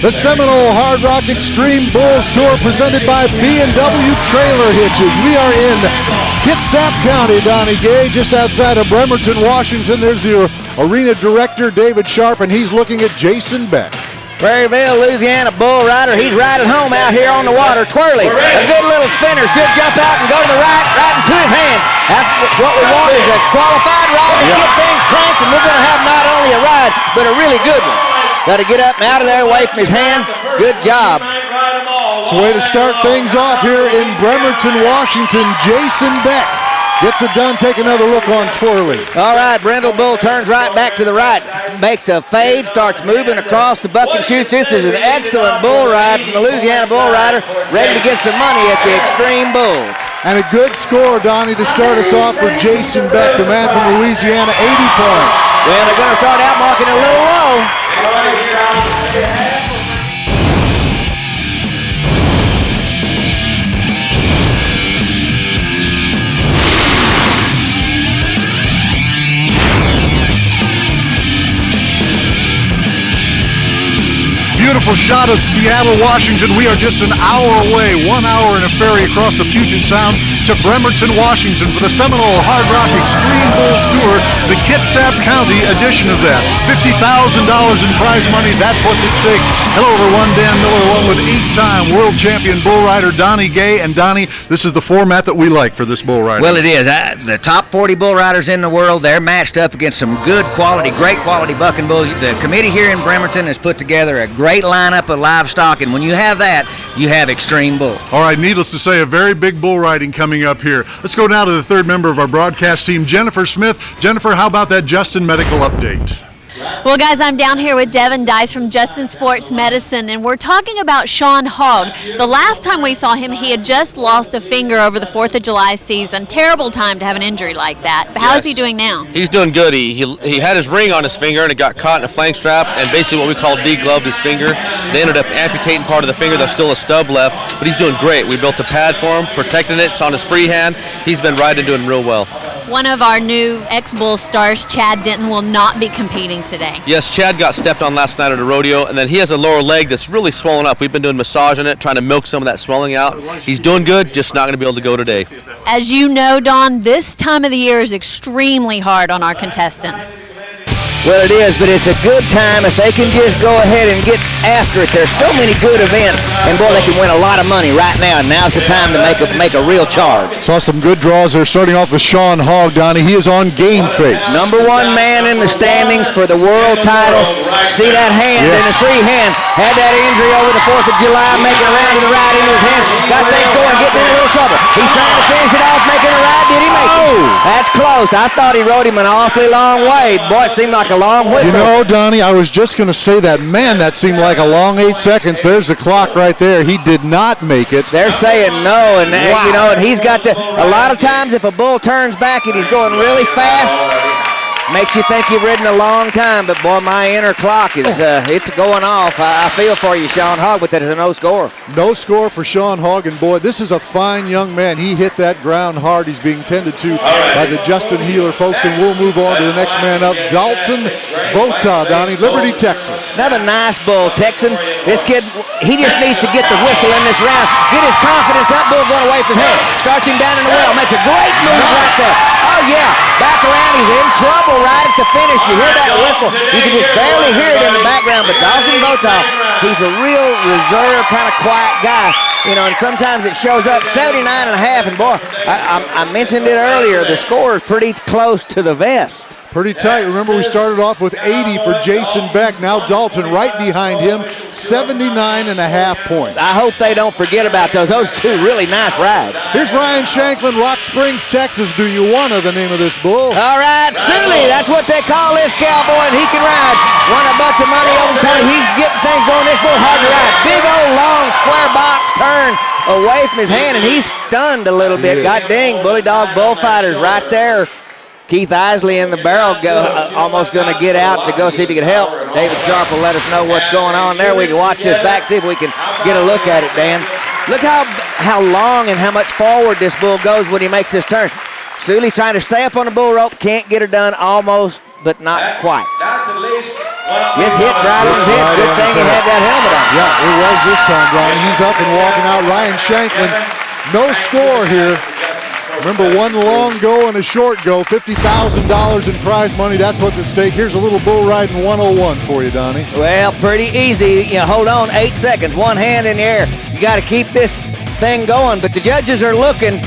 The Seminole Hard Rock Xtreme Bulls Tour presented by B&W Trailer Hitches. We are in Kitsap County, Donnie Gay, just outside of Bremerton, Washington. There's the arena director, David Sharp, and he's looking at Jason Beck. Prairieville, Louisiana bull rider. He's riding home out here on the water, twirling. A good little spinner. Should jump out and go to the right into his hand. That's what we want is a qualified rider to get things cranked, and we're going to have not only a ride, but a really good one. Got to get up and out of there away from his hand. Good job. It's a way to start things off here in Bremerton, Washington. Jason Beck gets it done. Take another look on twirling. All right, Brindle Bull turns right back to the right. Makes a fade, starts moving across the buck and shoots. This is an excellent bull ride from the Louisiana bull rider, ready to get some money at the Xtreme Bulls. And a good score, Donnie, to start us off for Jason Beck, the man from Louisiana, 80 points. Well, they're going to start out marking a little low. Beautiful shot of Seattle, Washington. We are just an hour away, 1 hour in a ferry across the Puget Sound to Bremerton, Washington for the Seminole Hard Rock Xtreme Bulls Tour, the Kitsap County edition of that. $50,000 in prize money, that's what's at stake. Hello everyone, Dan Miller along with 8-time world champion bull rider Donnie Gay. And Donnie, this is the format that we like for this bull rider. Well, it is. The top 40 bull riders in the world, they're matched up against some good quality, great quality bucking bulls. The committee here in Bremerton has put together a great lineup of livestock, and when you have that, you have Xtreme Bull. All right, needless to say, a very big bull riding coming up here. Let's go now to the third member of our broadcast team, Jennifer Smith. Jennifer, how about that Justin medical update? Well, guys, I'm down here with Devin Dice from Justin Sports Medicine, and we're talking about Sean Hogg. The last time we saw him, he had just lost a finger over the 4th of July season. Terrible time to have an injury like that. But how is he doing now? He's doing good. He had his ring on his finger, and it got caught in a flank strap, and basically what we call degloved his finger. They ended up amputating part of the finger. There's still a stub left, but he's doing great. We built a pad for him, protecting it. It's on his free hand. He's been riding, doing real well. One of our new ex-Bull stars, Chad Denton, will not be competing today. Yes, Chad got stepped on last night at a rodeo, and then he has a lower leg that's really swollen up. We've been doing massage on it, trying to milk some of that swelling out. He's doing good, just not going to be able to go today. As you know, Don, this time of the year is extremely hard on our contestants. Well, it is, but it's a good time if they can just go ahead and get after it. There's so many good events, and boy, they can win a lot of money right now. And now's the time to make a real charge. Saw some good draws there, starting off with Sean Hogg, Donnie. He is on game face. #1 man in the standings for the world title. See that hand in his free hand. Had that injury over the 4th of July, making a round to the right into his hand. Got things going, getting in a little trouble. He's trying to finish it off, making a ride. Did he make it? That's close. I thought he rode him an awfully long way. Boy, it seemed like a long whistle. You know, Donnie, I was just going to say that. Man, that seemed like a long 8 seconds. There's the clock right there. He did not make it. They're saying no, and you know, and he's got to. A lot of times, if a bull turns back and he's going really fast, makes you think you've ridden a long time. But boy, my inner clock is it's going off. I feel for you, Sean Hogg, but that is a no score. No score for Sean Hogg, and boy, this is a fine young man. He hit that ground hard. He's being tended to by the Justin Healer folks, and we'll move on to the next man up, Dalton Vota, Donnie, Liberty, Texas. Another nice bull, Texan. This kid, he just needs to get the whistle in this round. Get his confidence up. Bull going away from his head. Starts him down in the well. Makes a great move right there. Oh, yeah. Back around. He's in trouble right at the finish. You hear that whistle. You can just barely hear it in the background. But Dalton Vota, he's a real reserved, kind of quiet guy. You know, and sometimes it shows up 79.5. And, boy, I mentioned it earlier. The score is pretty close to the vest. Pretty tight. Remember, we started off with 80 for Jason Beck. Now Dalton right behind him, 79.5 points. I hope they don't forget about those two really nice rides. Here's Ryan Shanklin, Rock Springs, Texas. Do you wanna the name of this bull? All right, Sully, that's what they call this cowboy, and he can ride. Won a bunch of money over the county. He's getting things going. This bull hard to ride. Big old long square box turn away from his hand, and he's stunned a little bit. God dang, Bully Dog Bullfighters right there. Keith Isley in the barrel, almost going to get out to go see if he can help. David Sharp will let us know what's going on there. We can watch this back, see if we can get a look at it, Dan. Look how long and how much forward this bull goes when he makes this turn. Sully's trying to stay up on the bull rope, can't get her done almost, but not quite. Gets hit right on his head. Good thing he had that helmet on. Yeah, it was this time, Donnie. He's up and walking out. Ryan Shanklin, no score here. Remember, one long go and a short go, $50,000 in prize money. That's what's at stake. Here's a little bull riding 101 for you, Donnie. Well, pretty easy. You know, hold on 8 seconds, one hand in the air. You got to keep this thing going, but the judges are looking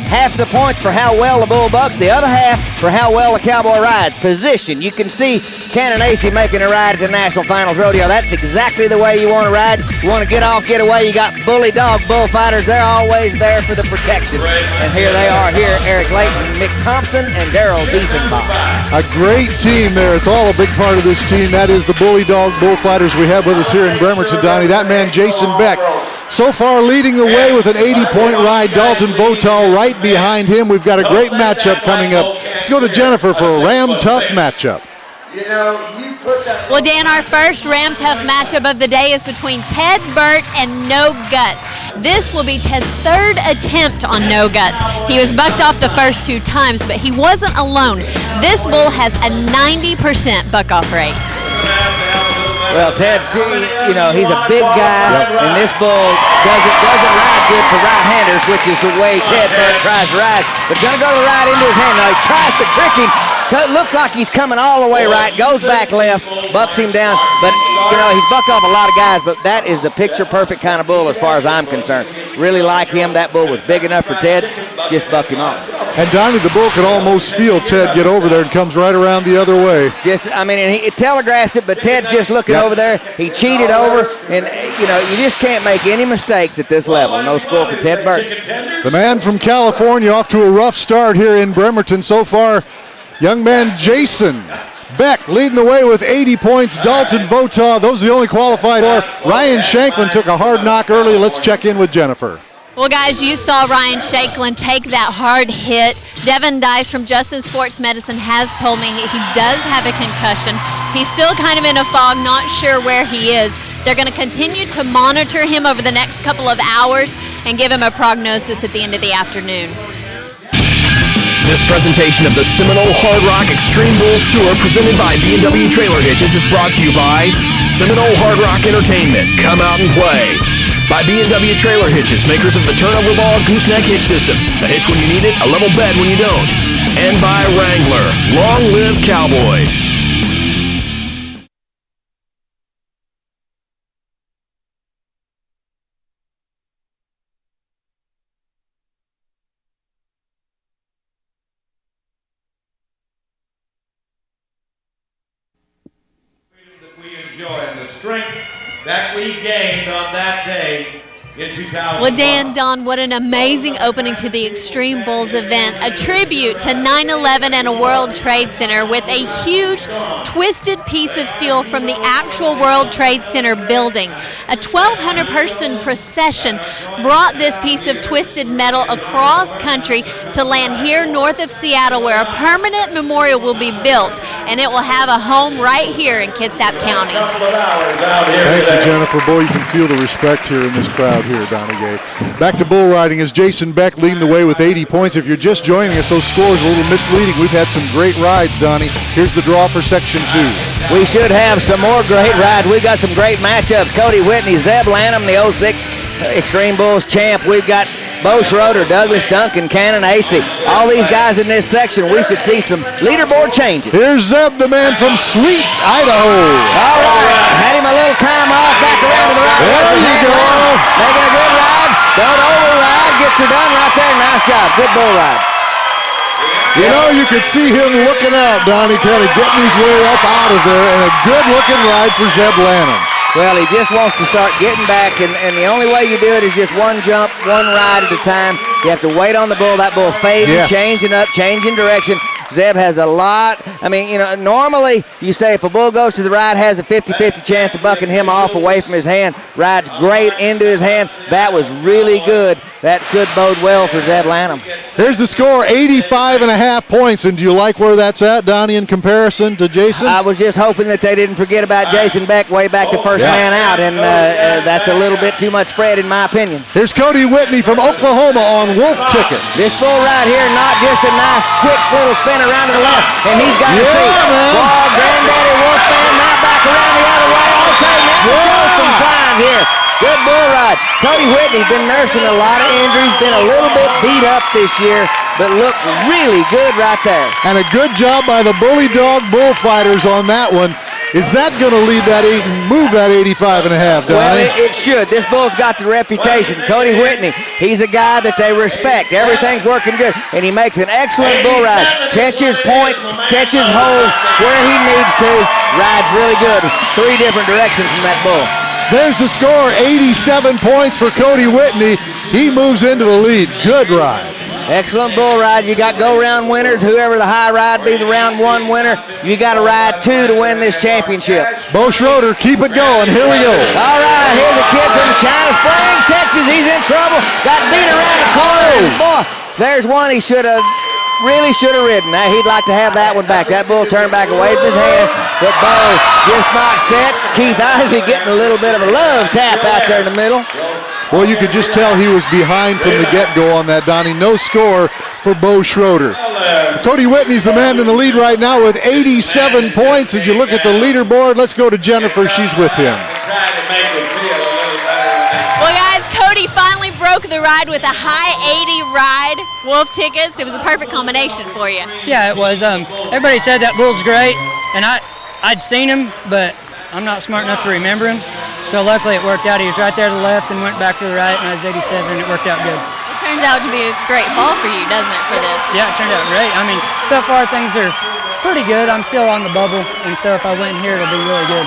half the points for how well the bull bucks, the other half for how well the cowboy rides. Position, you can see Cannon Acey making a ride at the National Finals Rodeo. That's exactly the way you want to ride. You want to get off, get away. You got bully dog bullfighters. They're always there for the protection. And here they are here, Eric Layton, Mick Thompson, and Darrell Diefenbach. A great team there. It's all a big part of this team. That is the bully dog bullfighters we have with us here in Bremerton, Donnie. That man, Jason Beck, so far leading the way with an 80-point ride. Dalton Votal right behind him. We've got a great matchup coming up. Let's go to Jennifer for a Ram Tough matchup. Well, Dan, our first Ram Tough matchup of the day is between Ted Burt and No Guts. This will be Ted's third attempt on No Guts. He was bucked off the first 2 times, but he wasn't alone. This bull has a 90% buck-off rate. Well, Ted, you know, he's a big guy, and this bull doesn't ride good for right-handers, which is the way Ted Burt tries to ride. But gonna go to the right into his hand. Now he tries to trick him. Looks like he's coming all the way right, goes back left, bucks him down. But, you know, he's bucked off a lot of guys, but that is the picture-perfect kind of bull as far as I'm concerned. Really like him. That bull was big enough for Ted. Just bucked him off. And Donnie, the bull could almost feel Ted get over there and comes right around the other way. And he telegraphs it, but Ted's just looking over there. He cheated over, and, you know, you just can't make any mistakes at this level. No score for Ted Burt. The man from California off to a rough start here in Bremerton so far. Young man Jason Beck leading the way with 80 points. Dalton Votaw, those are the only qualified. Ryan Shanklin took a hard knock early. Let's check in with Jennifer. Well, guys, you saw Ryan Shanklin take that hard hit. Devin Dice from Justin Sports Medicine has told me he does have a concussion. He's still kind of in a fog, not sure where he is. They're going to continue to monitor him over the next couple of hours and give him a prognosis at the end of the afternoon. This presentation of the Seminole Hard Rock Extreme Bulls Tour presented by B&W Trailer Hitches is brought to you by Seminole Hard Rock Entertainment. Come out and play. By B&W Trailer Hitches, makers of the turnover ball gooseneck hitch system. A hitch when you need it, a level bed when you don't. And by Wrangler. Long live Cowboys. And the strength that we gained on that day in 2000. Well, Dan, Don, what an amazing opening to the Extreme Bulls event. A tribute to 9/11 and a World Trade Center with a huge twisted piece of steel from the actual World Trade Center building. A 1,200-person procession brought this piece of twisted metal across country to land here north of Seattle, where a permanent memorial will be built, and it will have a home right here in Kitsap County. Thank you, Jennifer. Boy, you can feel the respect here in this crowd here, Donnie Gay. Back to bull riding is Jason Beck leading the way with 80 points. If you're just joining us, those scores are a little misleading. We've had some great rides, Donnie. Here's the draw for Section 2. We should have some more great rides. We've got some great matchups. Cody Whitney, Zeb Lanham, the 06 Extreme Bulls champ. We've got Bo Schroeder, Douglas Duncan, Cannon Acey. All these guys in this section, we should see some leaderboard changes. Here's Zeb, the man from Sleet, Idaho. All right, had him a little time off, back around to the right. There you go. Making a good ride. Don't override, gets her done right there. Nice job, good bull ride. You know, you could see him looking out, Donnie, kind of getting his way up out of there, and a good-looking ride for Zeb Lanham. Well, he just wants to start getting back, and the only way you do it is just one jump, one ride at a time. You have to wait on the bull. That bull fading, yes, changing up, changing direction. Zeb has a lot. I mean, you know, normally you say if a bull goes to the right, has a 50-50 chance of bucking him off away from his hand. Rides great into his hand. That was really good. That could bode well for Zeb Lanham. Here's the score, 85.5 points. And do you like where that's at, Donnie, in comparison to Jason? I was just hoping that they didn't forget about Jason Beck way back to first man out, and that's a little bit too much spread in my opinion. Here's Cody Whitney from Oklahoma on Wolf Tickets. This bull right here, not just a nice quick little spin around to the left, and he's got his feet. Man. Wow, Granddaddy Wolf fan, not back around. Good bull ride. Cody Whitney's been nursing a lot of injuries, been a little bit beat up this year, but looked really good right there. And a good job by the Bully Dog Bullfighters on that one. Is that going to lead that move that 85 and a half, Donnie? Well, it should. This bull's got the reputation. Cody Whitney, he's a guy that they respect. Everything's working good, and he makes an excellent bull ride. Catches points, catches holes where he needs to, rides really good. 3 different directions from that bull. There's the score, 87 points for Cody Whitney. He moves into the lead. Good ride. Excellent bull ride. You got go-round winners. Whoever the high ride be the round 1 winner. You got to ride 2 to win this championship. Bo Schroeder, keep it going. Here we go. All right, here's a kid from China Springs, Texas. He's in trouble. Got beat around the corner. Boy, there's one he really should have ridden. Now, he'd like to have that one back. That bull turned back away from his hand, but Bo just not set. Keith Isaac getting a little bit of a love tap out there in the middle. Well, you could just tell he was behind from the get-go on that, Donnie. No score for Bo Schroeder. Cody Whitney's the man in the lead right now with 87 points. As you look at the leaderboard, let's go to Jennifer. She's with him. Well, guys, Cody finally broke the ride with a high 80 ride. Wolf tickets. It was a perfect combination for you. Yeah, it was. Everybody said that bull's great, and I'd seen him, but I'm not smart enough to remember him. So luckily it worked out. He was right there to the left and went back to the right, and I was 87, and it worked out good. It turns out to be a great fall for you, doesn't it, for this? Yeah, it turned out great. I mean, so far things are pretty good. I'm still on the bubble, and so if I win here, it'll be really good.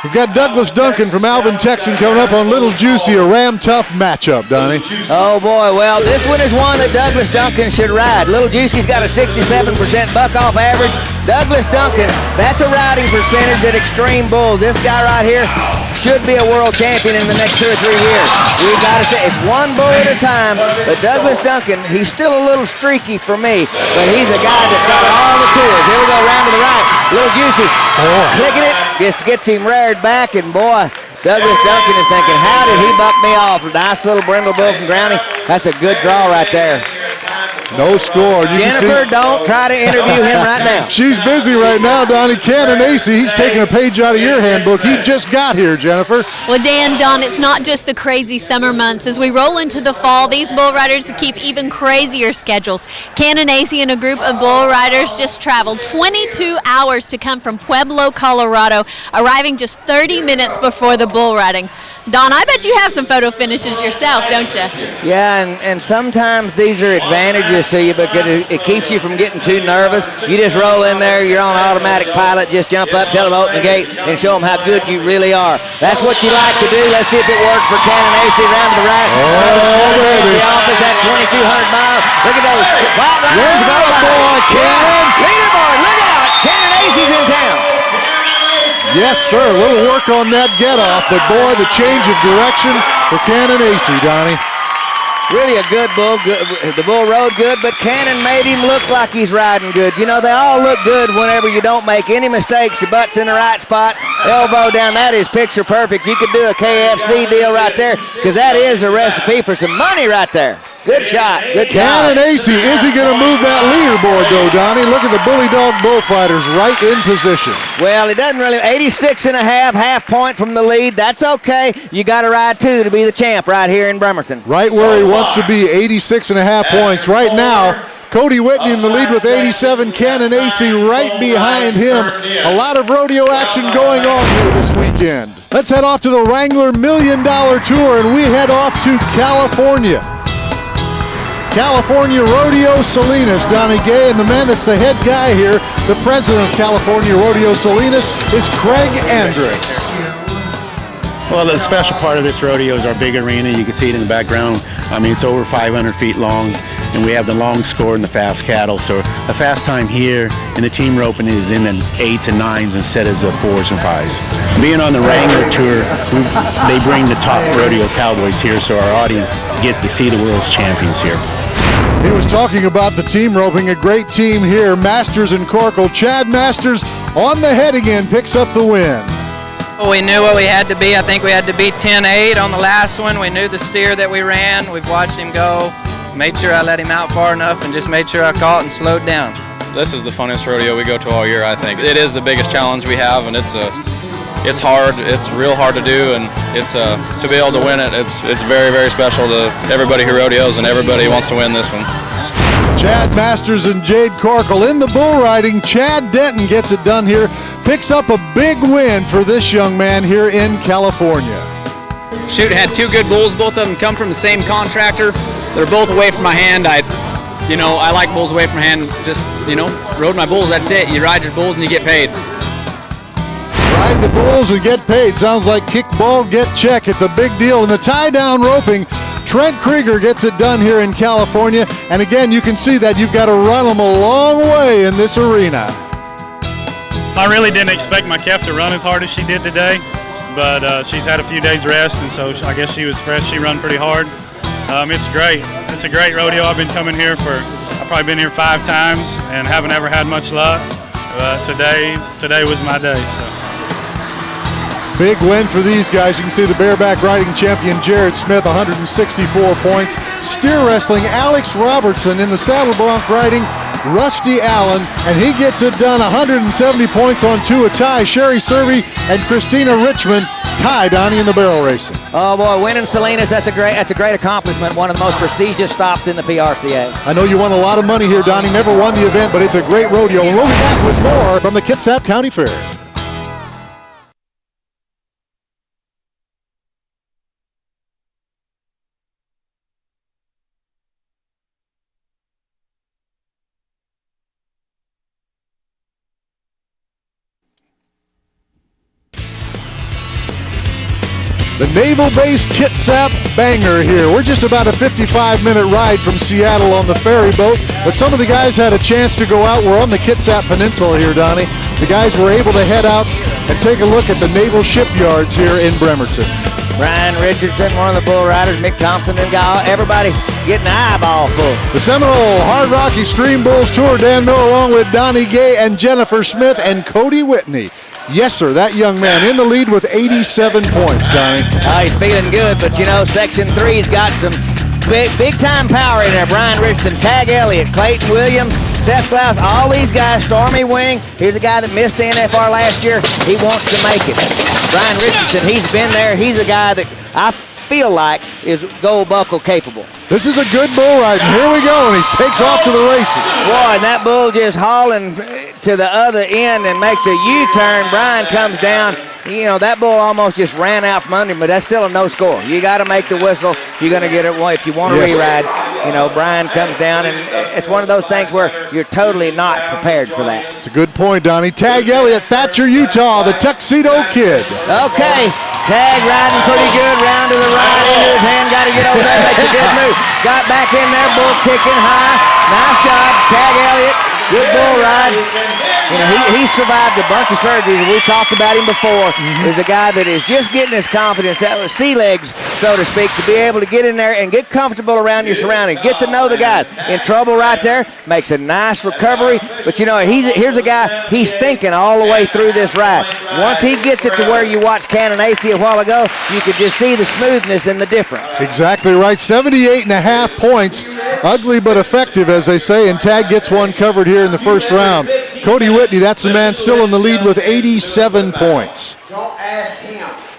We've got Douglas Duncan from Alvin, Texas coming up on Little Juicy, a Ram Tough matchup, Donnie. Oh, boy. Well, this one is one that Douglas Duncan should ride. Little Juicy's got a 67% buck-off average. Douglas Duncan, that's a riding percentage at Xtreme Bulls. This guy right here should be a world champion in the next 2 or 3 years. We've got to say, it's one bull at a time, but Douglas Duncan, he's still a little streaky for me, but he's a guy that's got all the tools. Here we go, round to the right. Little Juicy, clicking it, just gets him reared back, and boy, Douglas Duncan is thinking, how did he buck me off? A nice little brindle bull from Grounding. That's a good draw right there. No score. Jennifer, don't try to interview him right now. She's busy right now, Donnie. Cannon AC, he's taking a page out of your handbook. He just got here, Jennifer. Well, Dan, Don, it's not just the crazy summer months. As we roll into the fall, these bull riders keep even crazier schedules. Cannon AC and a group of bull riders just traveled 22 hours to come from Pueblo, Colorado, arriving just 30 minutes before the bull riding. Don, I bet you have some photo finishes yourself, don't you? Yeah, and sometimes these are advantages to you because it keeps you from getting too nervous. You just roll in there, you're on automatic pilot, just jump up, tell them open the gate, and show them how good you really are. That's what you like to do. Let's see if it works for Cannon AC round to the right. Oh, baby. The office at 2,200 miles. Look at those white lines. Yeah, boy, Cannon. Leaderboard, look out. Cannon AC's in town. Yes, sir. A little work on that get-off, but boy, the change of direction for Cannon AC, Donnie. Really a good bull. The bull rode good, but Cannon made him look like he's riding good. You know, they all look good whenever you don't make any mistakes. Your butt's in the right spot, elbow down. That is picture perfect. You could do a KFC deal right there because that is a recipe for some money right there. Good shot. Good job. Cannon AC, is he going to move that leaderboard, though, Donnie? Look at the Bully Dog Bullfighters right in position. Well, he doesn't really. 86 and a half point from the lead. That's okay. You got to ride 2 to be the champ right here in Bremerton. Right where he wants to be, 86 and a half points. Right now, Cody Whitney in the lead with 87. Cannon AC right behind him. A lot of rodeo action going on here this weekend. Let's head off to the Wrangler $1 Million Tour, and we head off to California. California Rodeo Salinas, Donnie Gay, and the man that's the head guy here, the president of California Rodeo Salinas, is Craig Andrus. Well, the special part of this rodeo is our big arena. You can see it in the background. I mean, it's over 500 feet long, and we have the long score and the fast cattle. So the fast time here in the team roping is in the 8s and 9s instead of the 4s and 5s. Being on the Wrangler Tour, they bring the top rodeo cowboys here, so our audience gets to see the world's champions here. He was talking about the team roping, a great team here, Masters and Corkle. Chad Masters on the head again, picks up the win. We knew what we had to be. I think we had to be 10-8 on the last one. We knew the steer that we ran. We've watched him go. Made sure I let him out far enough and just made sure I caught and slowed down. This is the funnest rodeo we go to all year, I think. It is the biggest challenge we have, and it's it's hard. It's real hard to do, and it's to be able to win it. It's very, very special to everybody who rodeos, and everybody wants to win this one. Chad Masters and Jade Corkle in the bull riding. Chad Denton gets it done here, picks up a big win for this young man here in California. Shoot, had two good bulls. Both of them come from the same contractor. They're both away from my hand. I like bulls away from my hand. Just, rode my bulls, that's it. You ride your bulls and you get paid. Ride the bulls and get paid. Sounds like kick ball, get check. It's a big deal. In the tie-down roping, Trent Krieger gets it done here in California. And again, you can see that you've got to run them a long way in this arena. I really didn't expect my calf to run as hard as she did today, but she's had a few days rest, and so I guess she was fresh. She run pretty hard. It's great. It's a great rodeo. I've been coming here I've probably been here 5 times and haven't ever had much luck. But today was my day. So. Big win for these guys. You can see the bareback riding champion Jared Smith, 164 points. Steer wrestling, Alex Robertson. In the saddle bronc riding, Rusty Allen, and he gets it done, 170 points on 2 a tie. Sherry Serby and Christina Richmond tie Donnie in the barrel racing. Oh boy, winning Salinas, that's a great accomplishment. One of the most prestigious stops in the PRCA. I know you won a lot of money here, Donnie. Never won the event, but it's a great rodeo. And we'll be back with more from the Kitsap County Fair. The Naval Base Kitsap Banger here. We're just about a 55-minute ride from Seattle on the ferry boat, but some of the guys had a chance to go out. We're on the Kitsap Peninsula here, Donnie. The guys were able to head out and take a look at the naval shipyards here in Bremerton. Brian Richardson, one of the bull riders, Mick Thompson, them guys, everybody getting an eyeball full. The Seminole Hard Rock Extreme Bulls Tour, Dan Miller along with Donnie Gay and Jennifer Smith and Cody Whitney. Yes, sir, that young man in the lead with 87 points, Donnie. He's feeling good, but Section 3's got some big time power in there. Brian Richardson, Tag Elliott, Clayton Williams, Seth Klaus, all these guys, Stormy Wing. Here's a guy that missed the NFR last year. He wants to make it. Brian Richardson, he's been there. He's a guy that I feel like is gold buckle capable. This is a good bull ride, and here we go, and he takes off to the races. Boy, and that bull just hauling to the other end and makes a U-turn. Brian comes down. That bull almost just ran out from under him, but that's still a no score. You got to make the whistle if you're going to get it. If you want to re-ride, Brian comes down, and it's one of those things where you're totally not prepared for that. It's a good point, Donnie. Tag Elliott, Thatcher, Utah, the Tuxedo Kid. Okay, Tag riding pretty good, round to the right, into his hand, got to get over there, makes a good move. Got back in there, bull kicking high. Nice job, Tag Elliott. Good bull ride. He survived a bunch of surgeries. We've talked about him before. There's a guy that is just getting his confidence, that was sea legs, so to speak, to be able to get in there and get comfortable around your surroundings. Get to know the guy. In trouble right there, makes a nice recovery. But here's a guy, he's thinking all the way through this ride. Once he ggets it to where you watched Cannon AC a while ago, you could just see the smoothness and the difference. Exactly right. 78.5 points. Ugly but effective, as they say, and Tag gets one covered here in the first round. Cody Whitney, that's the man still in the lead with 87 points.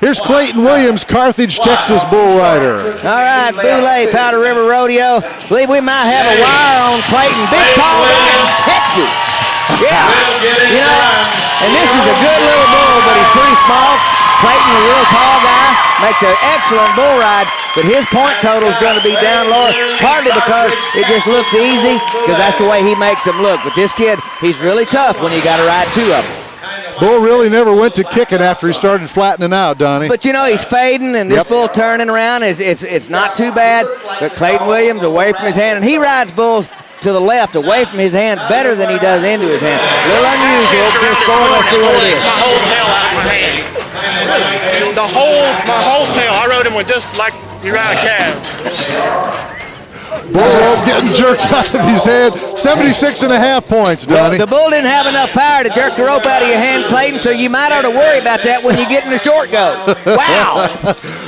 Here's Clayton Williams, Carthage, Texas bull rider. All right, Boulay, Powder River Rodeo. Believe we might have a wire on Clayton. Big tall guy in Texas. Yeah. And this is a good little bull, but he's pretty small. Clayton, a real tall guy, makes an excellent bull ride, but his point total is going to be down lower, partly because it just looks easy, because that's the way he makes them look. But this kid, he's really tough when you got to ride 2 of them. Bull really never went to kicking after he started flattening out, Donnie. But he's fading, and this bull turning around it's not too bad. But Clayton Williams away from his hand, and he rides bulls to the left, away from his hand, better than he does into his hand. A little unusual. Let's see what it is. My whole tail out of my hand. My whole tail. I rode him with just like you ride a cab. Bull rope getting jerked out of his head. 76.5 points, Donnie. The bull didn't have enough power to jerk the rope out of your hand, Clayton, so you might ought to worry about that when you get in the short go. Wow.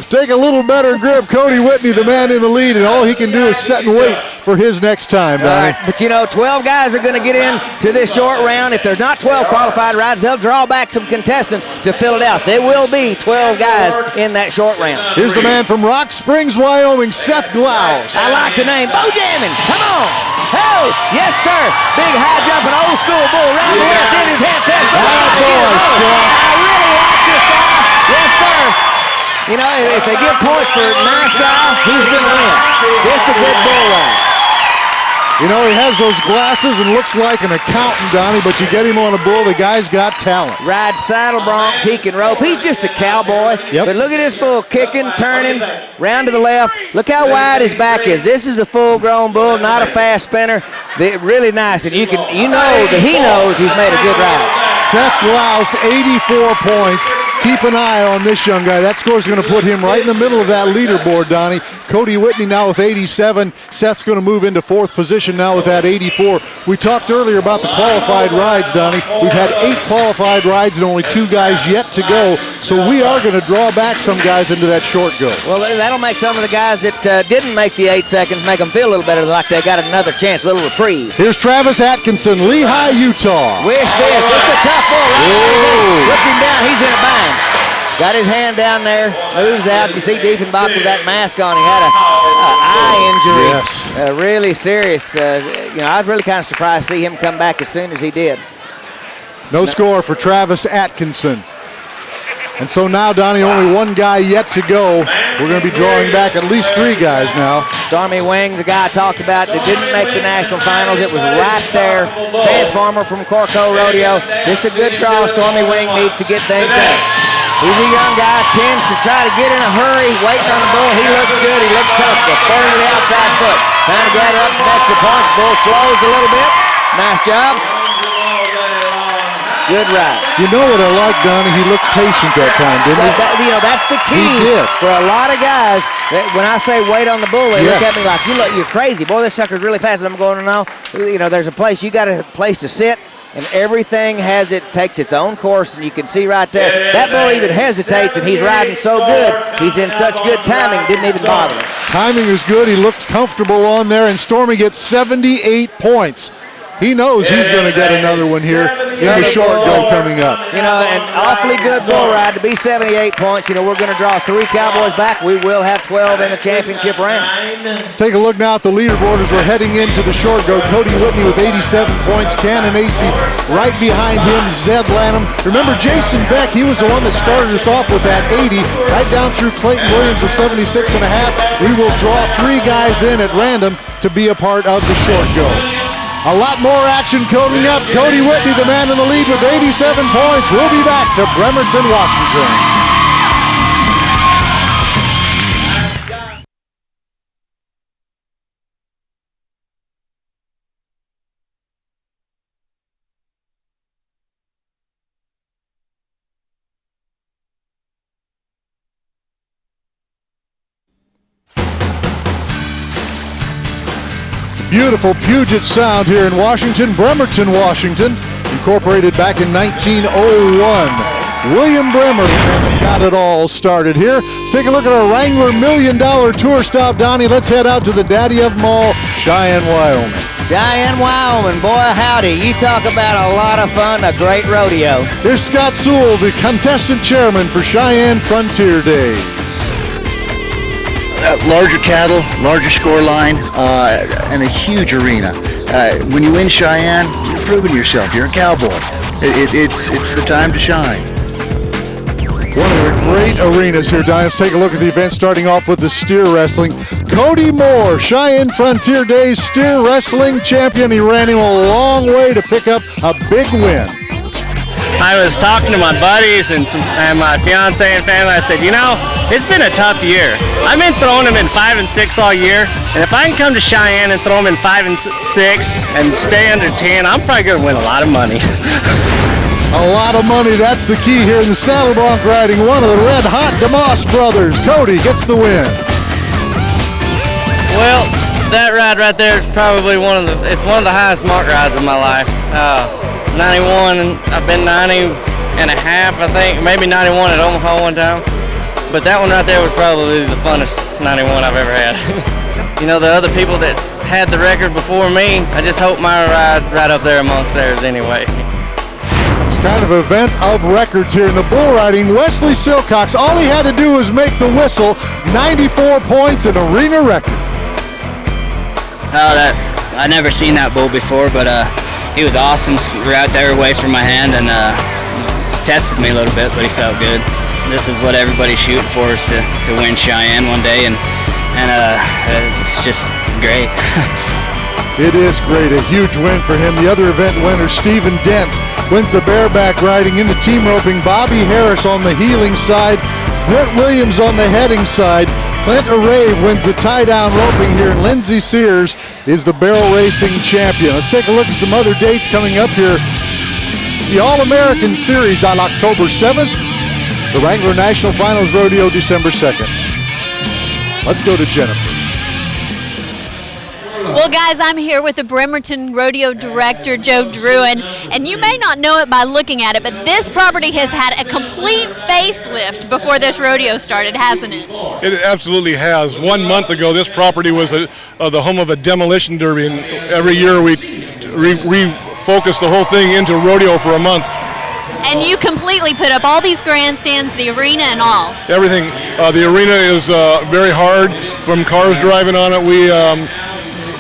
Take a little better grip. Cody Whitney, the man in the lead, and all he can do is set and wait for his next time, Donnie. But you know, 12 guys are going to get into this short round. If there's not 12 qualified rides, they'll draw back some contestants to fill it out. There will be 12 guys in that short round. Here's the man from Rock Springs, Wyoming, Seth Glaus. I like the name. Bo Jammin', come on. Oh, yes, sir. Big high jumping, old school bull. Round the left in his head. Seth. I really like this guy. Yes, sir. You know, if they give points for a nice guy, he's going to win. This is a good bull ride. You know, he has those glasses and looks like an accountant, Donnie, but you get him on a bull, the guy's got talent. Rides saddle broncs, he can rope. He's just a cowboy. Yep. But look at this bull kicking, turning, round to the left. Look how wide his back is. This is a full-grown bull, not a fast spinner. They're really nice, and you know that he knows he's made a good ride. Seth Glaus, 84 points. Keep an eye on this young guy. That score's going to put him right in the middle of that leaderboard, Donnie. Cody Whitney now with 87. Seth's going to move into fourth position now with that 84. We talked earlier about the qualified rides, Donnie. We've had 8 qualified rides and only 2 guys yet to go, so we are going to draw back some guys into that short go. Well, that'll make some of the guys that didn't make the 8 seconds make them feel a little better, like they got another chance, a little reprieve. Here's Travis Atkinson, Lehigh, Utah. Wish this. Just a tough bull. Right? Looked him down. He's in a bind. Got his hand down there, moves out. You see Diefenbach with that mask on. He had an eye injury. Yes. Really serious. You know, I was really kind of surprised to see him come back as soon as he did. No score for Travis Atkinson. And so now, Donnie, only 1 guy yet to go. We're going to be drawing back at least 3 guys now. Stormy Wing, the guy I talked about that didn't make the national finals. It was right there. Transformer from Corco Rodeo. This is a good draw. Stormy Wing needs to get things done. He's a young guy, tends to try to get in a hurry, waiting on the bull. He looks good, he looks comfortable. Third to the outside foot. Trying to gather up some extra points. Bull slows a little bit. Nice job. Good ride. You know what I like, Donnie? He looked patient that time, didn't he? You know, that's the key. He did. For a lot of guys, when I say wait on the bull, they look at me like, you're crazy. Boy, this sucker's really fast. And I'm going, no. You know, there's a place, you got a place to sit. And everything takes its own course, and you can see right there. That bull even hesitates, and he's riding so good. He's in such good timing, didn't even bother him. Timing is good. He looked comfortable on there, and Stormy gets 78 points. He knows he's going to get another one here in the short go coming up. You know, an awfully good bull ride to be 78 points. You know, we're going to draw 3 cowboys back. We will have 12 in the championship round. Let's take a look now at the leaderboard as we're heading into the short go. Cody Whitney with 87 points. Cannon Acey right behind him. Zed Lanham. Remember Jason Beck, he was the one that started us off with that 80. Right down through Clayton Williams with 76.5. We will draw 3 guys in at random to be a part of the short go. A lot more action coming up. Cody Whitney, the man in the lead with 87 points. We'll be back to Bremerton, Washington. Beautiful Puget Sound here in Washington, Bremerton, Washington, incorporated back in 1901. William Bremerton got it all started here. Let's take a look at our Wrangler $1 Million Tour stop, Donnie. Let's head out to the daddy of them all, Cheyenne, Wyoming. Cheyenne, Wyoming, boy howdy. You talk about a lot of fun, a great rodeo. Here's Scott Sewell, the contestant chairman for Cheyenne Frontier Days. Larger cattle, larger score line, and a huge arena. When you win Cheyenne, you're proving yourself. You're a cowboy. It's the time to shine. One of the great arenas here, Don. Let's take a look at the event, starting off with the steer wrestling. Cody Moore, Cheyenne Frontier Days steer wrestling champion. He ran him a long way to pick up a big win. I was talking to my buddies and my fiance and family. I said, you know, it's been a tough year. I've been throwing them in 5 and 6 all year, and if I can come to Cheyenne and throw them in 5 and 6 and stay under 10, I'm probably going to win a lot of money. A lot of money, that's the key here in the saddle bronc riding. One of the red hot DeMoss brothers. Cody gets the win. Well, that ride right there is probably one of the highest mark rides of my life. 91, and I've been 90 and a half, I think, maybe 91 at Omaha one time. but that one right there was probably the funnest 91 I've ever had. You know, the other people that's had the record before me, I just hope my ride right up there amongst theirs anyway. It's kind of an event of records here in the bull riding. Wesley Silcox, all he had to do was make the whistle, 94 points, an arena record. I never seen that bull before, but he was awesome right there away from my hand, and tested me a little bit, but he felt good. This is what everybody's shooting for, is to win Cheyenne one day, and it's just great. It is great, a huge win for him. The other event winner, Stephen Dent, wins the bareback riding in the team roping. Bobby Harris on the heeling side, Brent Williams on the heading side. Clint Arave wins the tie-down roping here, and Lindsey Sears is the barrel racing champion. Let's take a look at some other dates coming up here. The All-American Series on October 7th. The Wrangler National Finals Rodeo December 2nd. Let's go to Jennifer. Well, guys, I'm here with the Bremerton Rodeo Director, Joe Druin, and you may not know it by looking at it, but this property has had a complete facelift before this rodeo started, hasn't it? It absolutely has. 1 month ago, this property was the home of a demolition derby, and every year we refocus the whole thing into rodeo for a month. And you completely put up all these grandstands, the arena and all. Everything. The arena is very hard. From cars driving on it, we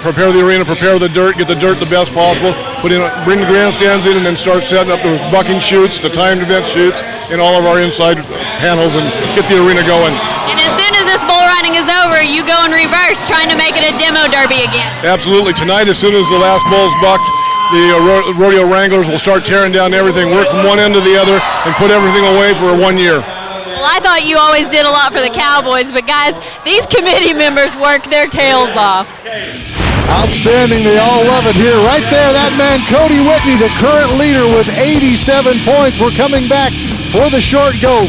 prepare the arena, prepare the dirt, get the dirt the best possible, bring the grandstands in, and then start setting up those bucking chutes, the timed event chutes, and all of our inside panels, and get the arena going. And as soon as this bull riding is over, you go in reverse, trying to make it a demo derby again. Absolutely. Tonight, as soon as the last bull's bucked, the rodeo wranglers will start tearing down everything, work from one end to the other, and put everything away for 1 year. Well, I thought you always did a lot for the Cowboys, but guys, these committee members work their tails off. Outstanding, they all love it here. Right there, that man, Cody Whitney, the current leader with 87 points. We're coming back for the short go.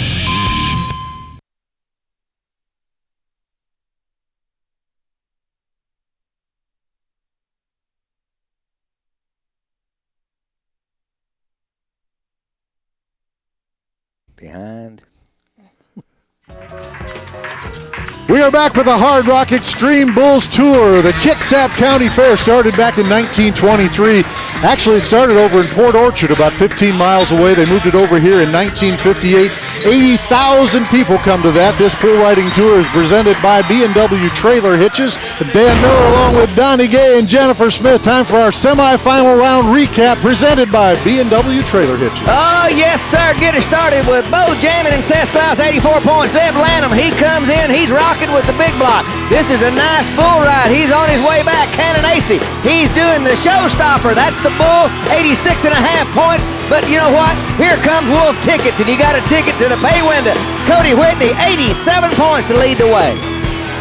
Behind. We are back with the Hard Rock Xtreme Bulls Tour. The Kitsap County Fair started back in 1923. Actually, it started over in Port Orchard, about 15 miles away. They moved it over here in 1958. 80,000 people come to that. This bull riding tour is presented by B&W Trailer Hitches. Dan Miller along with Donnie Gay and Jennifer Smith. Time for our semifinal round recap presented by B&W Trailer Hitches. Oh, yes, sir. Get it started with Bo Jamin and Seth Klaus, 84 points. Zeb Lanham, he comes in. He's rocking with the big block. This is a nice bull ride. He's on his way back. Cannon Acey, he's doing the showstopper. That's the bull, 86.5 points. But you know what? Here comes Wolf Tickets, and you got a ticket to the pay window. Cody Whitney, 87 points to lead the way.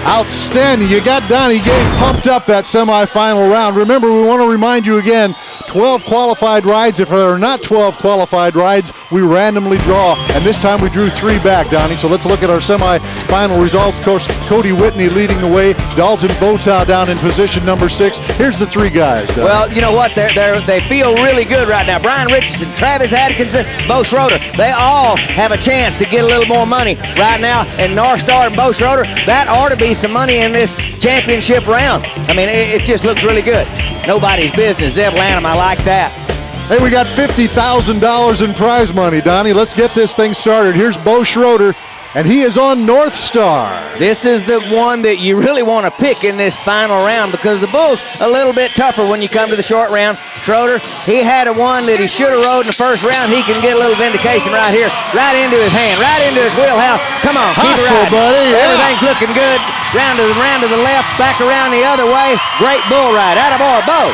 Outstanding. You got Donnie Gay pumped up that semifinal round. Remember, we want to remind you again, 12 qualified rides. If there are not 12 qualified rides, we randomly draw. And this time we drew 3 back, Donnie. So let's look at our semifinal results. Coach Cody Whitney leading the way. Dalton Botow down in position number 6. Here's the 3 guys, Donnie. Well, you know what? They feel really good right now. Brian Richardson, Travis Atkinson, Bo Schroeder. They all have a chance to get a little more money right now. And North Star and Bo Schroeder, that ought to be some money in this championship round. I mean, it just looks really good. Nobody's business. Zeb Lanham, I like that. Hey, we got $50,000 in prize money, Donnie. Let's get this thing started. Here's Bo Schroeder, and he is on North Star. This is the one that you really want to pick in this final round because the bull's a little bit tougher when you come to the short round. Schroeder, he had a one that he should have rode in the first round. He can get a little vindication right here, right into his hand, right into his wheelhouse. Come on, keep it riding. Buddy. Yeah. Everything's looking good. Round to the left, back around the other way. Great bull ride. Attaboy, Bo.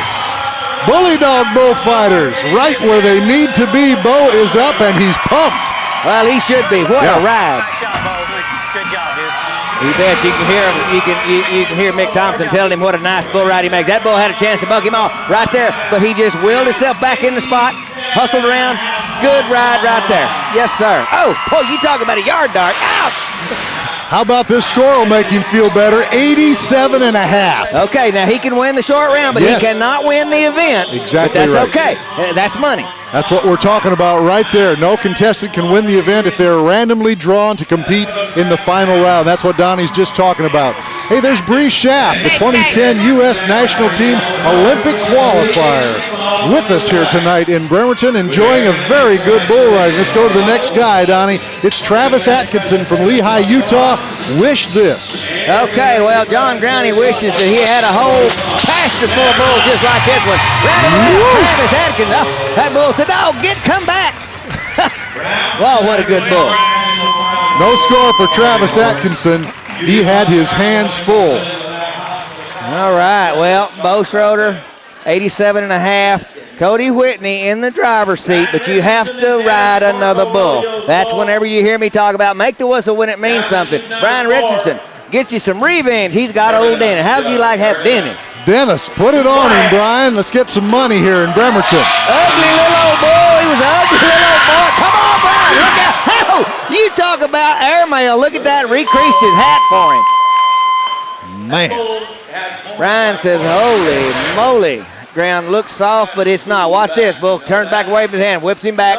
Bully Dog Bullfighters, right where they need to be. Bo is up and he's pumped. Well, he should be. What a ride. Good job, dude. You bet. You can hear him. You can hear Mick Thompson telling him what a nice bull ride he makes. That bull had a chance to buck him off right there, but he just willed himself back in the spot, hustled around. Good ride right there. Yes, sir. Oh, boy, you talking about a yard dart. How about this score will make him feel better? 87.5. Okay, now he can win the short round, but Yes. he cannot win the event. Exactly but that's right. okay. That's money. That's what we're talking about right there. No contestant can win the event if they're randomly drawn to compete in the final round. That's what Donnie's just talking about. Hey, there's Bree Schaff, the 2010 U.S. National Team Olympic qualifier, with us here tonight in Bremerton, enjoying a very good bull riding. Let's go to the next guy, Donnie. It's Travis Atkinson from Lehigh, Utah. Wish this. Okay, well, John Growney wishes that he had a whole pasture full of bulls just like this one. Travis Atkinson. Oh, that bull said, "Oh, come back." Wow, what a good bull. No score for Travis Atkinson. He had his hands full. All right, well, Bo Schroeder, 87.5. Cody Whitney in the driver's seat, but you have to ride another bull. That's whenever you hear me talk about make the whistle when it means something. Brian Richardson gets you some revenge. He's got old Dennis. How would you like to have Dennis? Dennis, put it on him, Brian. Let's get some money here in Bremerton. Ugly little old boy. He was an ugly little old boy. Come on, Brian. Look out. Oh, you talk about airmail. Look at that. Recreased his hat for him. Man. Brian says, holy moly. Ground looks soft, but it's not. Watch this. Bull turns back away from his hand, whips him back,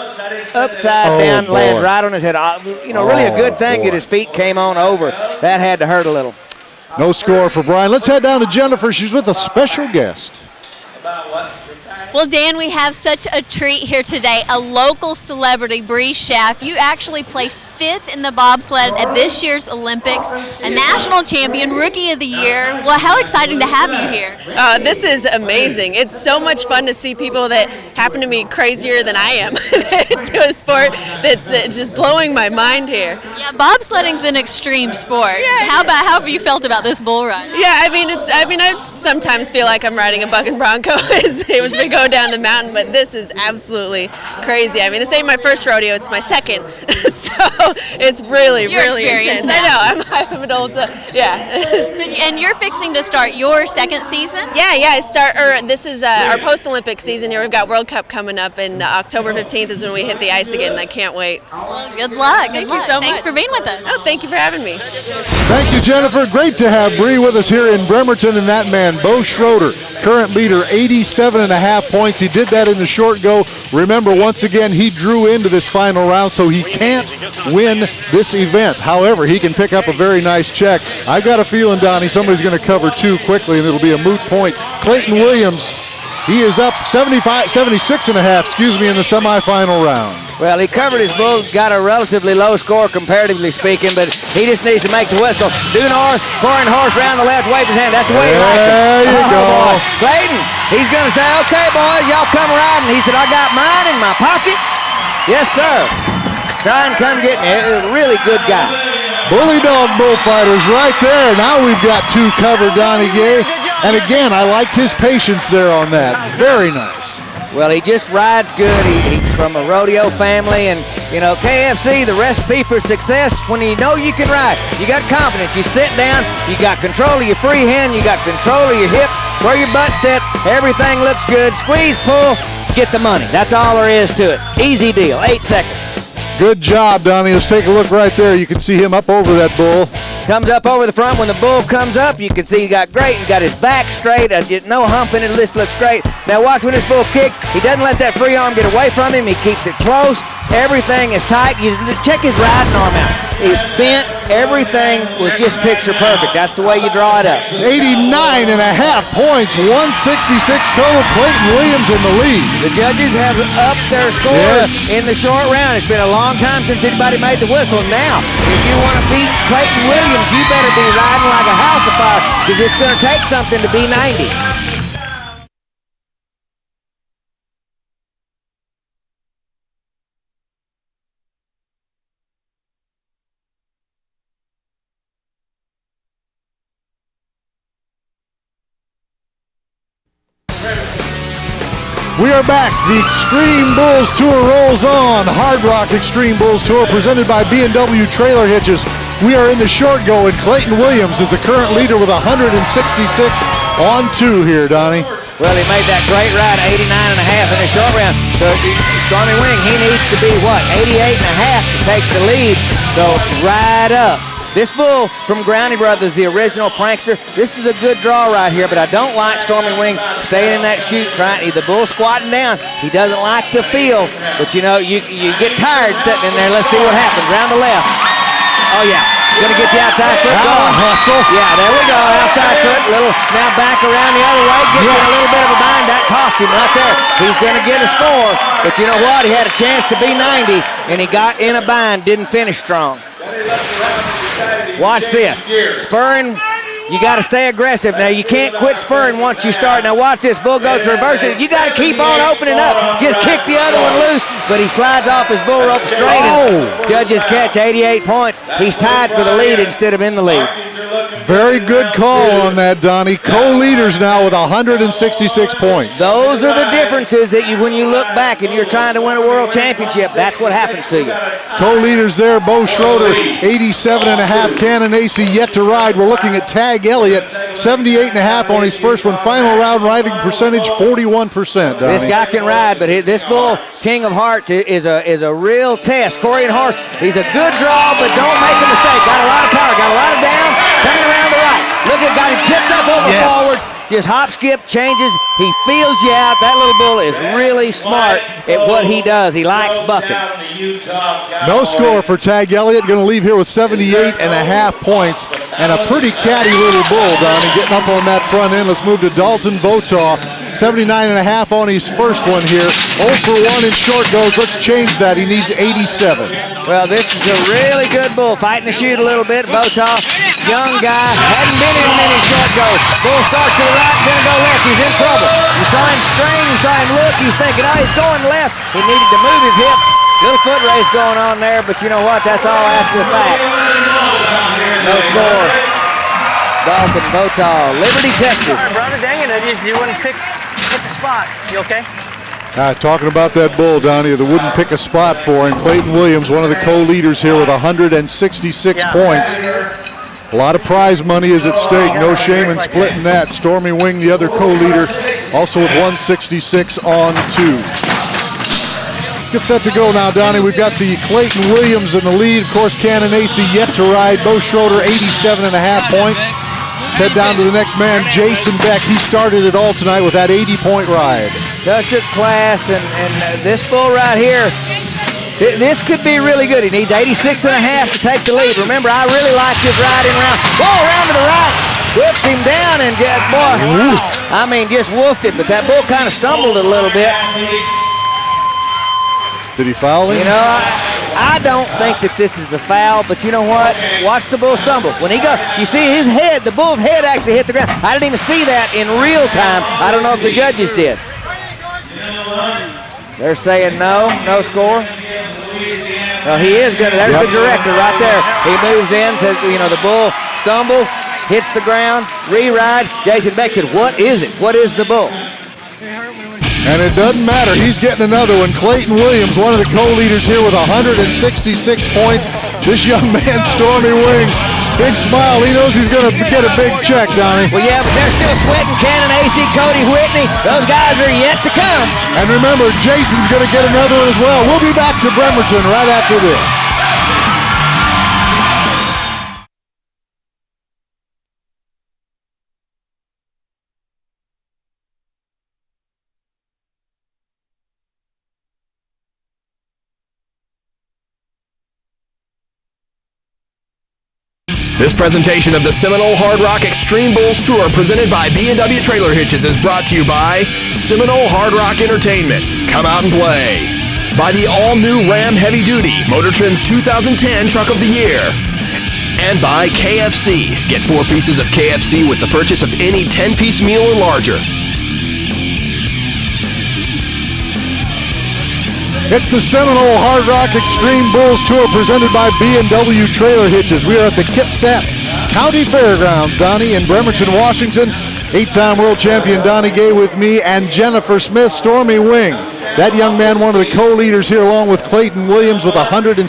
upside down, boy. lands right on his head. You know, really a good thing that his feet came on over. That had to hurt a little. No score for Brian. Let's head down to Jennifer. She's with a special guest. Well, Dan, we have such a treat here today. A local celebrity, Bree Schaff. You actually placed 5th in the bobsled at this year's Olympics, a national champion, Rookie of the Year. Well, how exciting to have you here. This is amazing. It's so much fun to see people that happen to be crazier than I am to a sport that's just blowing my mind here. Yeah, bobsledding's an extreme sport. Yeah. How have you felt about this bull ride? Yeah, I sometimes feel like I'm riding a bucking bronco as we go down the mountain, but this is absolutely crazy. I mean, this ain't my first rodeo, it's my second. So it's really intense. Now. I know, I'm an old, yeah. And you're fixing to start your second season? Yeah, this is our post-Olympic season here. We've got World Cup coming up, and October 15th is when we hit the ice again, and I can't wait. Well, good luck. Thank you so much. Thanks for being with us. Oh, thank you for having me. Thank you, Jennifer. Great to have Bree with us here in Bremerton, and that man, Bo Schroeder, current leader, 87.5 points. He did that in the short go. Remember, once again, he drew into this final round, so he can't win this event. However, he can pick up a very nice check. I've got a feeling, Donnie, somebody's going to cover 2 quickly, and it'll be a moot point. Clayton Williams, he is up 76.5, in the semifinal round. Well, he covered his bull, got a relatively low score comparatively speaking, but he just needs to make the whistle. Dunar, pouring horse around the left, wave his hand. That's the way he likes it. There you go. Boy. Clayton, he's going to say, okay, boys, y'all come riding. He said, I got mine in my pocket. Yes, sir. Try and come get me. A really good guy. Bully dog bullfighters right there. Now we've got 2 covered, Donnie Gay. And again, I liked his patience there on that. Very nice. Well, he just rides good. He's from a rodeo family, and, you know, KFC, the recipe for success, when you know you can ride. You got confidence. You sit down, you got control of your free hand, you got control of your hips, where your butt sits, everything looks good. Squeeze, pull, get the money. That's all there is to it. Easy deal, 8 seconds. Good job, Donnie. Let's take a look right there. You can see him up over that bull. Comes up over the front. When the bull comes up, you can see he got great. He got his back straight. No hump in it. This looks great. Now watch when this bull kicks. He doesn't let that free arm get away from him. He keeps it close. Everything is tight. You check his riding arm out. It's bent. Everything was just picture perfect. That's the way you draw it up. 89.5 points, 166 total. Clayton Williams in the lead. The judges have upped their scores in the short round. It's been a long time since anybody made the whistle. Now, if you want to beat Clayton Williams, you better be riding like a house of fire, because it's going to take something to be 90. We are back. The Xtreme Bulls Tour rolls on. Hard Rock Xtreme Bulls Tour presented by B&W Trailer Hitches. We are in the short go, and Clayton Williams is the current leader with 166 on 2 here, Donnie. Well, he made that great ride, 89.5 in the short round. So Stormy Wing, he needs to be, 88.5 to take the lead. So right up. This bull from Groundy Brothers, the original prankster, this is a good draw right here, but I don't like Stormy Wing staying in that chute, the bull squatting down. He doesn't like the feel, but you get tired sitting in there. Let's see what happens. Round the left. Oh yeah, gonna get the outside foot going. Hustle. Yeah, there we go, outside foot. Now back around the other way, gets in a little bit of a bind. That cost him right there. He's gonna get a score, but you know what? He had a chance to be 90, and he got in a bind, didn't finish strong. Watch this. Spurring, you got to stay aggressive. Now, you can't quit spurring once you start. Now, watch this. Bull goes to reverse it. You got to keep on opening up. Just kick the other one loose, but he slides off his bull rope straight. Judges catch 88 points. He's tied for the lead instead of in the lead. Very good call on that, Donnie. Co-leaders now with 166 points. Those are the differences that when you look back and you're trying to win a world championship, that's what happens to you. Co-leaders there, Bo Schroeder, 87.5. Cannon AC yet to ride. We're looking at Tag Elliott, 78.5 on his first one. Final round riding percentage, 41%, Donnie. This guy can ride, but this bull, King of Hearts, is a real test. Corian Horse, he's a good draw, but don't make a mistake. Got a lot of power, got a lot of down, coming around the right. Look at, got him tipped up over forward. Just hop, skip, changes. He feels you out. That little bull is really smart at what he does. He likes bucking. No score for Tag Elliott. Going to leave here with 78.5 points. And a pretty catty little bull, Donnie, getting up on that front end. Let's move to Dalton Votaw. 79.5 on his first one here. 0 for 1 in short goes. Let's change that. He needs 87. Well, this is a really good bull. Fighting to shoot a little bit. Votaw, young guy, hadn't been in many short goes. Bull starts to the right, gonna go left. He's in trouble. You saw him strain, you saw him look. He's thinking, oh, he's going left. He needed to move his hip. Little foot race going on there, but you know what? That's all after the fact. No score. Dalton Votaw, Liberty, Texas. Brother, dang it, you wouldn't pick the spot. You okay? Talking about that bull, Donnie, that wouldn't pick a spot for him. Clayton Williams, one of the co-leaders here with 166 points. A lot of prize money is at stake. No shame in splitting that. Stormy Wing, the other co-leader, also with 166 on 2. Get set to go now, Donnie. We've got the Clayton Williams in the lead. Of course, Cannon AC yet to ride. Bo Schroeder, 87.5 points. Let's head down to the next man, Jason Beck. He started it all tonight with that 80-point ride. Such a class, and this bull right here, this could be really good. He needs 86.5 to take the lead. Remember, I really like his riding round. Bull around to the right, whips him down, and just woofed it. But that bull kind of stumbled a little bit. Did he foul him? You know, I don't think that this is a foul, but you know what? Watch the bull stumble. When he goes, you see his head, the bull's head actually hit the ground. I didn't even see that in real time. I don't know if the judges did. They're saying no score. Well, he is going to, there's the director right there. He moves in, says, the bull stumbles, hits the ground, re-ride. Jason Beck said, what is it? What is the bull? And it doesn't matter. He's getting another one. Clayton Williams, one of the co-leaders here with 166 points. This young man, Stormy Wing, big smile. He knows he's going to get a big check, Donnie. Well, yeah, but they're still sweating. Cannon, AC, Cody, Whitney. Those guys are yet to come. And remember, Jason's going to get another one as well. We'll be back to Bremerton right after this. This presentation of the Seminole Hard Rock Extreme Bulls Tour presented by B&W Trailer Hitches is brought to you by Seminole Hard Rock Entertainment. Come out and play. By the all-new Ram Heavy Duty, Motor Trend's 2010 Truck of the Year. And by KFC. Get 4 pieces of KFC with the purchase of any 10-piece meal or larger. It's the Seminole Hard Rock Extreme Bulls Tour presented by B&W Trailer Hitches. We are at the Kipsap County Fairgrounds, Donnie, in Bremerton, Washington. 8-time world champion Donnie Gay with me and Jennifer Smith, Stormy Wing. That young man, one of the co-leaders here, along with Clayton Williams with 166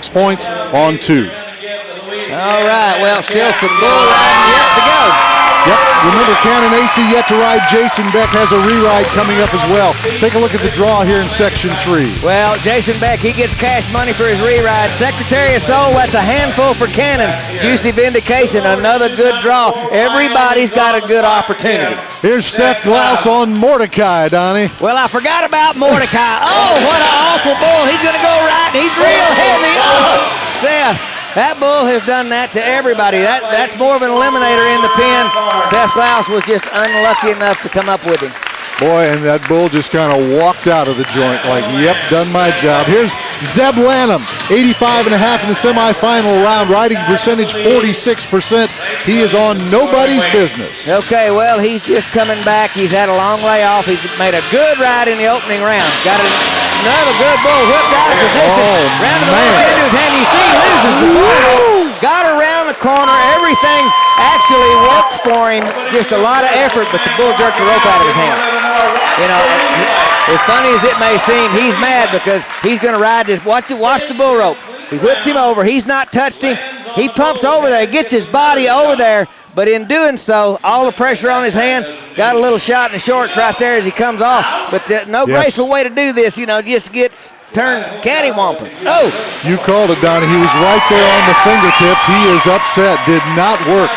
points on 2. All right, well, still some bull riding yet to go. Yep, remember Cannon AC yet to ride. Jason Beck has a re-ride coming up as well. Take a look at the draw here in Section 3. Well, Jason Beck, he gets cash money for his re-ride. Secretary of Soul, that's a handful for Cannon. Juicy Vindication, another good draw. Everybody's got a good opportunity. Here's Seth Glaus on Mordecai, Donnie. Well, I forgot about Mordecai. Oh, what an awful bull. He's going to go right. He's real heavy. Oh, Seth. That bull has done that to everybody. That's more of an eliminator in the pen. Seth Glaus was just unlucky enough to come up with him. Boy, and that bull just kind of walked out of the joint like, yep, done my job. Here's Zeb Lanham, 85.5 in the semifinal round, riding percentage 46%. He is on nobody's business. Okay, well, he's just coming back. He's had a long layoff. He's made a good ride in the opening round. Got another good bull whipped out of position. Round the mark into his hand. You see, he loses the bull. Got around the corner. Everything actually worked for him. Just a lot of effort, but the bull jerked the rope out of his hand. You know, as funny as it may seem, he's mad because he's going to ride this. Watch the bull rope. He whips him over. He's not touched him. He pumps over there, gets his body over there, but in doing so, all the pressure on his hand, got a little shot in the shorts right there as he comes off. But no graceful way to do this, you know, just gets turned cattywampus. Oh! You called it, Donnie. He was right there on the fingertips. He is upset. Did not work.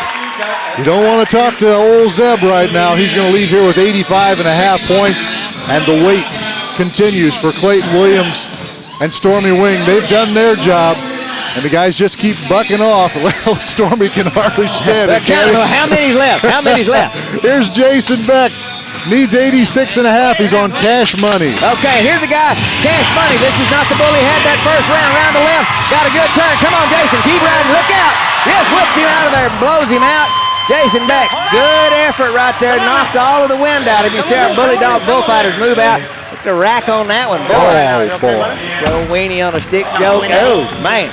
You don't want to talk to old Zeb right now. He's going to leave here with 85.5 points, and the wait continues for Clayton Williams and Stormy Wing. They've done their job, and the guys just keep bucking off. Well, Stormy can hardly stand it. How many's left? How many's left? Here's Jason Beck. Needs 86.5. He's on cash money. Okay, here's the guy. Cash money. This is not the bull he had that first round. Round the left. Got a good turn. Come on, Jason. Keep riding. Look out. Yes, whipped him out of there. Blows him out. Jason Beck, good effort right there. Knocked all of the wind out of him. You see our bully dog bullfighters move out. Look at the rack on that one. Boy. Joe Weenie on a stick joke. Oh, man.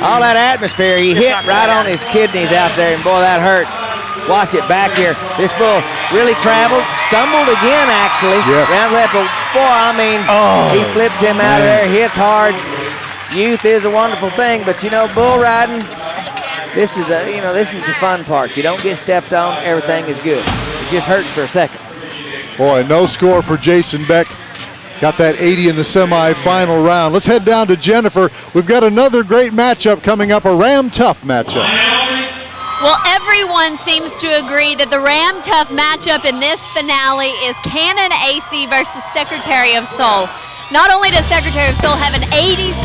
All that atmosphere, he hit right on his kidneys out there, and boy, that hurts. Watch it back here. This bull really traveled, stumbled again, actually. Yes. Round left, but boy, I mean, he flips him out of there, hits hard. Youth is a wonderful thing, but you know, bull riding, this is the fun part. If you don't get stepped on, everything is good. It just hurts for a second. Boy, no score for Jason Beck. Got that 80 in the semifinal round. Let's head down to Jennifer. We've got another great matchup coming up, a Ram Tough matchup. Well, everyone seems to agree that the Ram Tough matchup in this finale is Cannon AC versus Secretary of Soul. Not only does Secretary of Soul have an 86%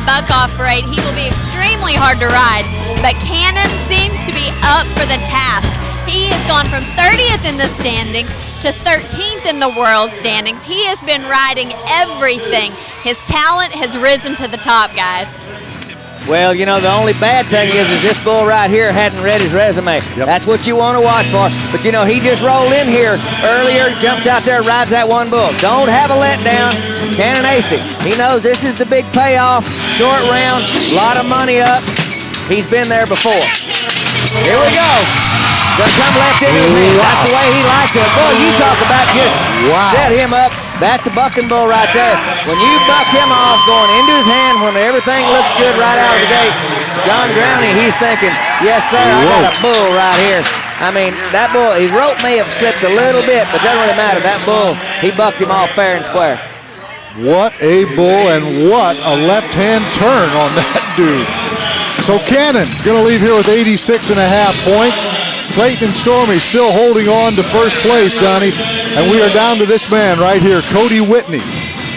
buck-off rate, he will be extremely hard to ride, but Cannon seems to be up for the task. He has gone from 30th in the standings to 13th in the world standings. He has been riding everything. His talent has risen to the top, guys. Well, you know, the only bad thing is this bull right here hadn't read his resume. Yep. That's what you want to watch for. But, you know, he just rolled in here earlier, jumps out there, rides that one bull. Don't have a letdown. Cannon AC. He knows this is the big payoff. Short round, a lot of money up. He's been there before. Here we go. Gonna come left in his hand. That's the way he likes it. Boy, you talk about just set him up. That's a bucking bull right there. When you buck him off going into his hand when everything looks good right out of the gate, John Growney, he's thinking, yes, sir, I got a bull right here. I mean, that bull, his rope may have slipped a little bit, but doesn't really matter. That bull, he bucked him off fair and square. What a bull, and what a left-hand turn on that dude. So Cannon's going to leave here with 86.5 points. Clayton and Stormy still holding on to first place, Donnie. And we are down to this man right here, Cody Whitney.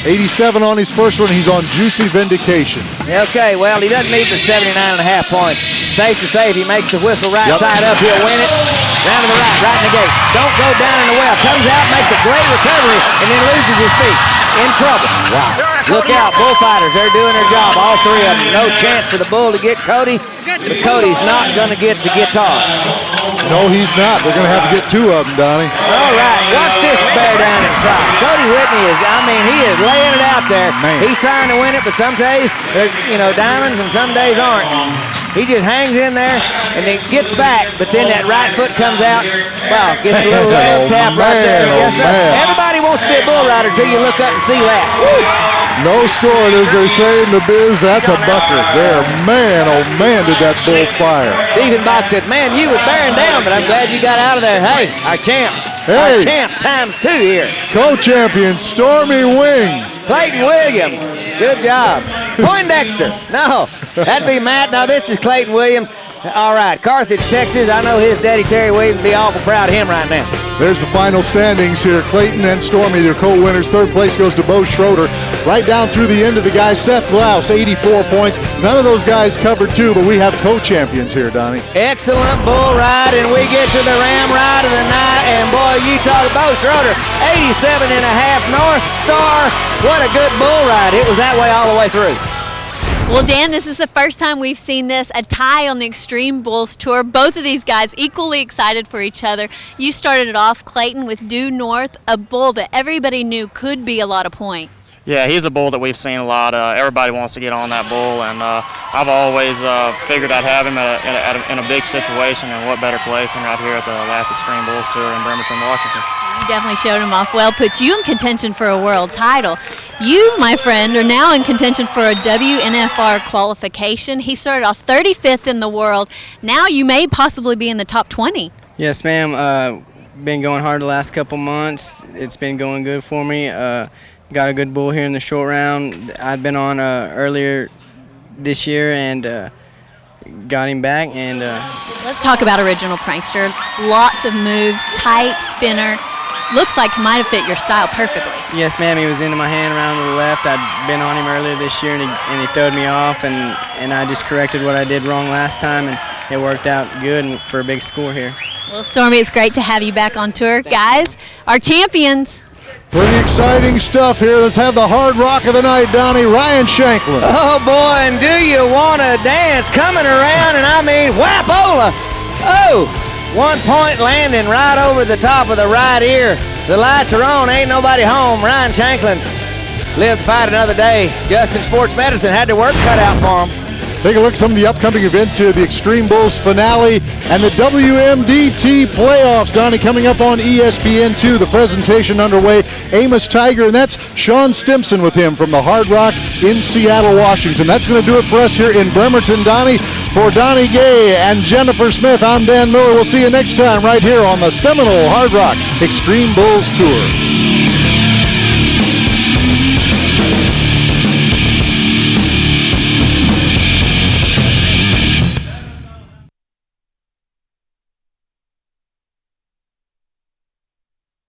87 on his first one. He's on Juicy Vindication. Okay, well, he doesn't need the 79.5 points. Safe to say, if he makes the whistle right side up, he'll win it. Round to the right in the gate. Don't go down in the well. Comes out, makes a great recovery, and then loses his feet. In trouble. Wow. Look out, bullfighters. They're doing their job, all three of them. No chance for the bull to get Cody, but Cody's not going to get the guitar. No, he's not. They're going to have to get two of them, Donnie. All right, watch this this bear down at the top. Cody Whitney is, he is laying it out there. Man. He's trying to win it, but some days, there's, diamonds and some days aren't. He just hangs in there and then gets back, but then that right foot comes out. Wow, gets a little leg tap right there. Yes, sir. Everybody wants to be a bull rider until you look up and see that. Woo! No scoring, as they say in the biz. That's a bucker there. Man, oh man, did that bull fire. Diefenbach said, man, you were bearing down, but I'm glad you got out of there. Hey, our champs. Our champ times 2 here. Co-champion Stormy Wing. Clayton Williams. Good job. Poindexter. No, that'd be Matt. No, this is Clayton Williams. All right, Carthage, Texas. I know his daddy, Terry Williams, would be awful proud of him right now. There's the final standings here. Clayton and Stormy, their co-winners. Third place goes to Bo Schroeder. Right down through the end of the guys, Seth Glaus, 84 points. None of those guys covered two, but we have co-champions here, Donnie. Excellent bull ride, and we get to the ram ride of the night. And boy, you talk about Bo Schroeder, 87 and a half North Star. What a good bull ride. It was that way all the way through. Well, Dan, this is the first time we've seen this, a tie on the Xtreme Bulls Tour. Both of these guys equally excited for each other. You started it off, Clayton, with Due North, a bull that everybody knew could be a lot of points. Yeah, he's a bull that we've seen a lot. Everybody wants to get on that bull, and I've always figured I'd have him in a big situation, and what better place than right here at the last Xtreme Bulls Tour in Bremerton, Washington. You definitely showed him off well, puts you in contention for a world title. You, my friend, are now in contention for a WNFR qualification. He started off 35th in the world. Now you may possibly be in the top 20. Yes, ma'am. Been going hard the last couple months. It's been going good for me. Got a good bull here in the short round. I'd been on earlier this year and got him back. And let's talk about Original Prankster. Lots of moves, tight spinner. Looks like he might have fit your style perfectly. Yes, ma'am. He was into my hand around to the left. I'd been on him earlier this year, and he throwed me off, and I just corrected what I did wrong last time, and it worked out good for a big score here. Well, Stormy, it's great to have you back on tour. Guys, our champions. Pretty exciting stuff here. Let's have the hard rock of the night, Donnie. Ryan Shanklin. Oh, boy, and do you want to dance? Coming around, and I mean, whapola. Oh, 1 point landing right over the top of the right ear. The lights are on. Ain't nobody home. Ryan Shanklin lived to fight another day. Justin Sports Medicine had their work cut out for him. Take a look at some of the upcoming events here, the Xtreme Bulls finale and the WMDT playoffs, Donnie, coming up on ESPN2. The presentation underway, Amos Tiger, and that's Sean Stimson with him from the Hard Rock in Seattle, Washington. That's going to do it for us here in Bremerton, Donnie. For Donnie Gay and Jennifer Smith, I'm Dan Miller. We'll see you next time right here on the Seminole Hard Rock Xtreme Bulls Tour.